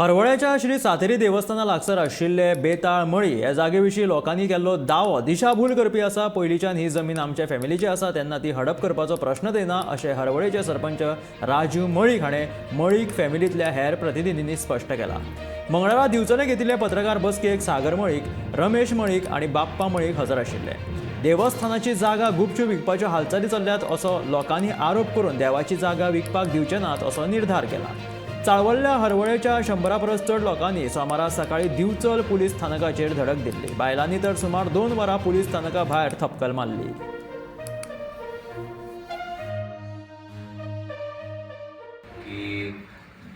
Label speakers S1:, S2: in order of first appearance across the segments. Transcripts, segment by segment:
S1: हरवळ्याच्या श्री सातेरी देवस्थाना लागसर आशिल्ले बेताळ मळी ह्या जागेविशीं लोकांनी केल्लो दावो दिशाभूल करपी आसा। पयलींच्यान ही जमीन आमच्या फॅमिलीची आसा, तेन्ना ती हडप करपाचो प्रश्नच येना अशें हरवळेचे सरपंच राजू मळीक हाणें मळीक फॅमिलींतल्या हेर प्रतिनिधींनी स्पश्ट केलां। मंगळारा दिवचले घेतिल्ले पत्रकार बसकेक सागर मळीक, रमेश मळीक आनी बाप्पा मळीक हजर आशिल्ले। देवस्थानाची जागा गुपचूप विकपाच्यो हालचाली चल्ल्यात असो लोकांनी आरोप करून देवाची जागा विकपाक दिवचे नात असो निर्धार केला। चाळवल्ल्या हरवळेच्या 100 परस चड लोकांनी सोमारा सकाळी दिवचल पुलीस स्थानकाचेर धडक दिल्ली। बायलांनी तर सुमार 2 वरां पुलीस स्थानका भायर थपकल मारली।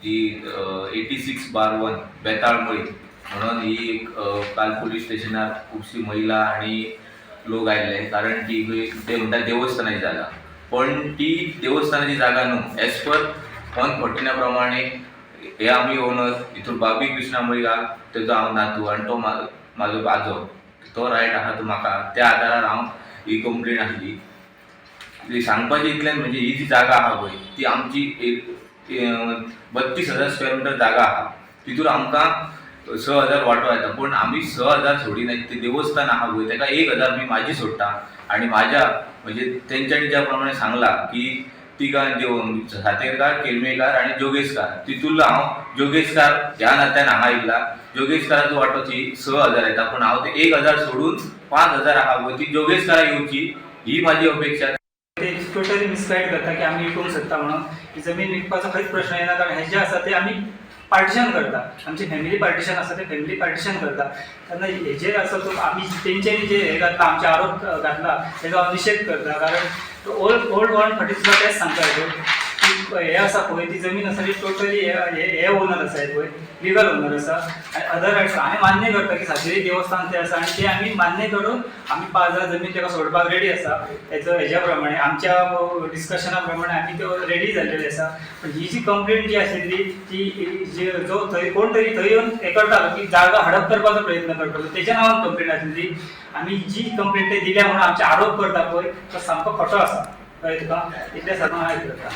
S2: जी 86/1 बेताळ मळी म्हणून ही एक काल पोलीस स्टेशनार खुबशी महिला आणि लोक आयले, कारण ती ते म्हणटा देवस्थानाची जागा, पण ती देवस्थानाची जागा न्हू। एज पर 149 प्रमाणे हे आमी ओनर हितून बाबी कृष्णा मळी आहा, तेजो हांव नातू आनी तो म्हाजो बाजो, तो रायट आहा तो म्हाका, त्या आदारार हांव ही कंप्लेन आसली। सांगपाचें इतलें म्हणजे ही जी जागा आहा पळय ती आमची 32,000 स्क्वेअर मिटर जागा आहा, तितून आमकां 6,000 वांटो येता, पण आमी 6,000 सोडिनात। ते देवस्थान आहा पळय तेका 1,000 मी म्हाजी सोडटा आनी म्हाज्या म्हणजे तेंच्यांनी ज्या प्रमाणे सांगला की तिगां सातेरकार, केळमेकार आनी जोगेशकार, तितूंतलो हांव जोगेशकार ह्या नात्यान हांगा आयिल्ला। जोगेशकाराचो वांटो ती 6,000 येता, पण हांव ते 1,000 सोडून 5,000 आहा पळय ती जोगेशकाराक येवची ही म्हाजी अपेक्षा।
S3: ते टोटली मिसगायड करता की आम्ही विकूंक सोदता म्हणून। ही जमीन विकपाचो खंयच प्रश्न येना, कारण हे जे आसा ते आमी पार्टिशन करता, आमची फॅमिली पार्टिशन आसा ते फॅमिली पार्टिशन करता। तेन्ना हेजे आसा तो आमी तेंच्यांनी जे हे घातला, आमचे आरोप घातला तेजो हांव निशेध करता, कारण ओल्ड 140 सुद्दां तेच सांगता की हे आसा पळय ती जमीन आसा ती टोटली हे ओनर आसा पळय, लिगल ओनर आसा आनी अदर रायट्स हांवें मान्य करता की सातेरी देवस्थान ते आसा आनी ते आमी मान्य करून आमी 5,000 जमीन तेका सोडपाक रेडी आसा। हेज्या प्रमाणे आमच्या डिस्कशना प्रमाणे आमी त्यो रेडी जाल्लेले आसा। पण ही जी कंप्लेंट जी आशिल्ली ती जो थंय कोण तरी थंय येवन हे करतालो की जागा हडप करपाचो प्रयत्न करतालो, तेज्या नांवान कंप्लेंट आशिल्ली। आमी जी कंप्लेंट ते दिल्या म्हणून आमचे आरोप करता पळय तो सामको खोटो आसा, कळ्ळें तुका? इतलें सांगून हांव करता।